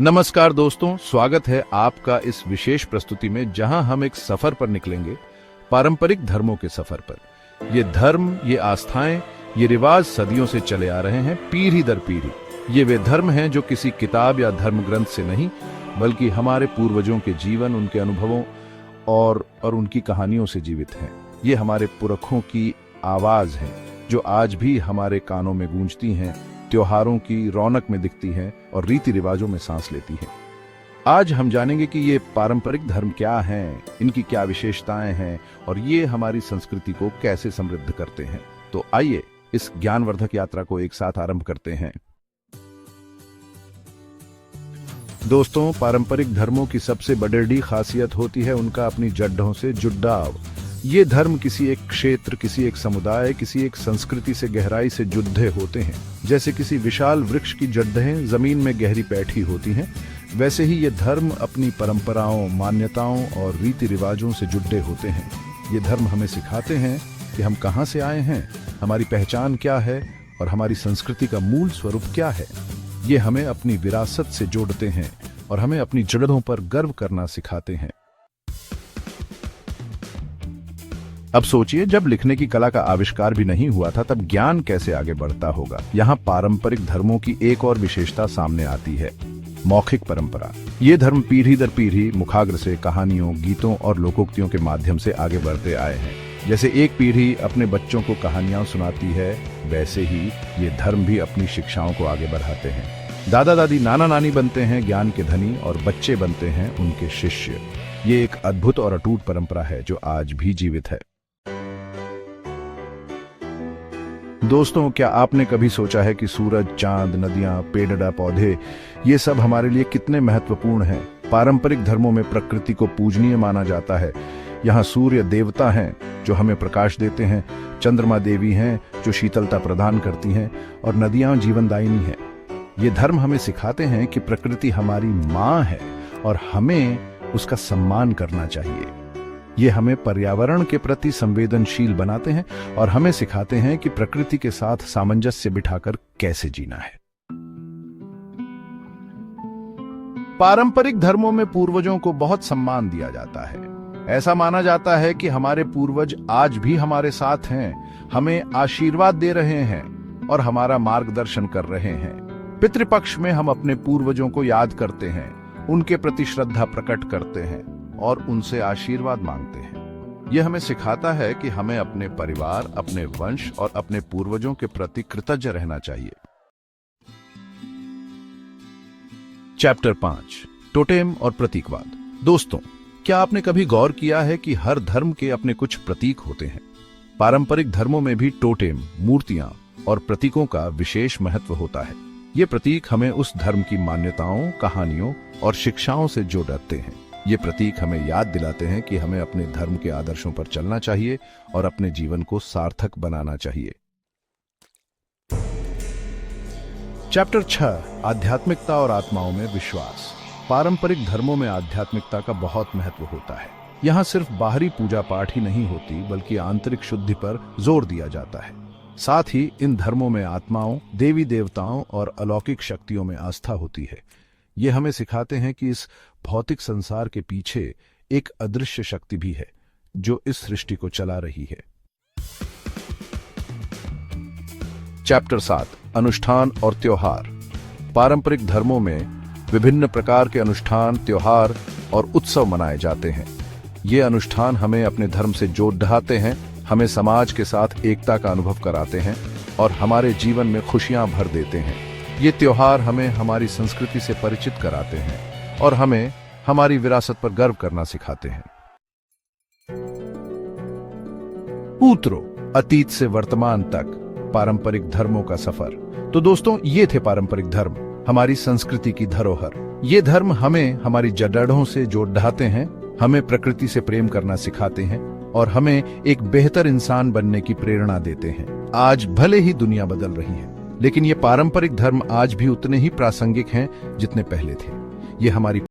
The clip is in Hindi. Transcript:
नमस्कार दोस्तों, स्वागत है आपका इस विशेष प्रस्तुति में जहां हम एक सफर पर निकलेंगे, पारंपरिक धर्मों के सफर पर। ये धर्म, ये आस्थाएं, ये रिवाज सदियों से चले आ रहे हैं, पीढ़ी दर पीढ़ी। ये वे धर्म हैं जो किसी किताब या धर्म ग्रंथ से नहीं, बल्कि हमारे पूर्वजों के जीवन, उनके अनुभवों और उनकी कहानियों से जीवित हैं। ये हमारे पुरखों की आवाज है जो आज भी हमारे कानों में गूंजती हैं, त्योहारों की रौनक में दिखती हैं और रीति रिवाजों में सांस लेती हैं। आज हम जानेंगे कि ये पारंपरिक धर्म क्या हैं, इनकी क्या विशेषताएं हैं और ये हमारी संस्कृति को कैसे समृद्ध करते हैं। तो आइए इस ज्ञानवर्धक यात्रा को एक साथ आरंभ करते हैं। दोस्तों, पारंपरिक धर्मों की सबसे बड़ी खासियत होती है उनका अपनी जड़ों से जुड़ाव। ये धर्म किसी एक क्षेत्र, किसी एक समुदाय, किसी एक संस्कृति से गहराई से जुड़े होते हैं। जैसे किसी विशाल वृक्ष की जड़ें जमीन में गहरी बैठी होती हैं, वैसे ही ये धर्म अपनी परंपराओं, मान्यताओं और रीति रिवाजों से जुड़े होते हैं। ये धर्म हमें सिखाते हैं कि हम कहाँ से आए हैं, हमारी पहचान क्या है और हमारी संस्कृति का मूल स्वरूप क्या है। ये हमें अपनी विरासत से जोड़ते हैं और हमें अपनी जड़ों पर गर्व करना सिखाते हैं। अब सोचिए, जब लिखने की कला का आविष्कार भी नहीं हुआ था, तब ज्ञान कैसे आगे बढ़ता होगा। यहाँ पारंपरिक धर्मों की एक और विशेषता सामने आती है, मौखिक परंपरा। ये धर्म पीढ़ी दर पीढ़ी मुखाग्र से कहानियों, गीतों और लोकोक्तियों के माध्यम से आगे बढ़ते आए हैं। जैसे एक पीढ़ी अपने बच्चों को कहानियां सुनाती है, वैसे ही ये धर्म भी अपनी शिक्षाओं को आगे बढ़ाते हैं। दादा दादी, नाना नानी बनते हैं ज्ञान के धनी और बच्चे बनते हैं उनके शिष्य। ये एक अद्भुत और अटूट परंपरा है जो आज भी जीवित है। दोस्तों, क्या आपने कभी सोचा है कि सूरज, चांद, नदियां, पेड़, पौधे, ये सब हमारे लिए कितने महत्वपूर्ण हैं। पारंपरिक धर्मों में प्रकृति को पूजनीय माना जाता है। यहाँ सूर्य देवता हैं जो हमें प्रकाश देते हैं, चंद्रमा देवी हैं जो शीतलता प्रदान करती हैं और नदियां जीवनदायिनी हैं। ये धर्म हमें सिखाते हैं कि प्रकृति हमारी माँ है और हमें उसका सम्मान करना चाहिए। ये हमें पर्यावरण के प्रति संवेदनशील बनाते हैं और हमें सिखाते हैं कि प्रकृति के साथ सामंजस्य बिठाकर कैसे जीना है। पारंपरिक धर्मों में पूर्वजों को बहुत सम्मान दिया जाता है। ऐसा माना जाता है कि हमारे पूर्वज आज भी हमारे साथ हैं, हमें आशीर्वाद दे रहे हैं और हमारा मार्गदर्शन कर रहे हैं। पितृपक्ष में हम अपने पूर्वजों को याद करते हैं, उनके प्रति श्रद्धा प्रकट करते हैं और उनसे आशीर्वाद मांगते हैं। यह हमें सिखाता है कि हमें अपने परिवार, अपने वंश और अपने पूर्वजों के प्रति कृतज्ञ रहना चाहिए। चैप्टर 5, टोटेम और प्रतीकवाद। दोस्तों, क्या आपने कभी गौर किया है कि हर धर्म के अपने कुछ प्रतीक होते हैं। पारंपरिक धर्मों में भी टोटेम, मूर्तियां और प्रतीकों का विशेष महत्व होता है। ये प्रतीक हमें उस धर्म की मान्यताओं, कहानियों और शिक्षाओं से जोड़ते हैं। ये प्रतीक हमें याद दिलाते हैं कि हमें अपने धर्म के आदर्शों पर चलना चाहिए और अपने जीवन को सार्थक बनाना चाहिए। चैप्टर 6, आध्यात्मिकता और आत्माओं में विश्वास। पारंपरिक धर्मों में आध्यात्मिकता का बहुत महत्व होता है। यहाँ सिर्फ बाहरी पूजा पाठ ही नहीं होती, बल्कि आंतरिक शुद्धि पर जोर दिया जाता है। साथ ही इन धर्मों में आत्माओं, देवी देवताओं और अलौकिक शक्तियों में आस्था होती है। ये हमें सिखाते हैं कि इस भौतिक संसार के पीछे एक अदृश्य शक्ति भी है जो इस सृष्टि को चला रही है। चैप्टर 7, अनुष्ठान और त्योहार। पारंपरिक धर्मों में विभिन्न प्रकार के अनुष्ठान, त्योहार और उत्सव मनाए जाते हैं। ये अनुष्ठान हमें अपने धर्म से जोड़ ढाते हैं, हमें समाज के साथ एकता का अनुभव कराते हैं और हमारे जीवन में खुशियां भर देते हैं। ये त्योहार हमें हमारी संस्कृति से परिचित कराते हैं और हमें हमारी विरासत पर गर्व करना सिखाते हैं। उतरो अतीत से वर्तमान तक, पारंपरिक धर्मों का सफर। तो दोस्तों, ये थे पारंपरिक धर्म, हमारी संस्कृति की धरोहर। ये धर्म हमें हमारी जड़ों से जोड़ ढाते हैं, हमें प्रकृति से प्रेम करना सिखाते हैं और हमें एक बेहतर इंसान बनने की प्रेरणा देते हैं। आज भले ही दुनिया बदल रही है, लेकिन ये पारंपरिक धर्म आज भी उतने ही प्रासंगिक हैं जितने पहले थे। ये हमारी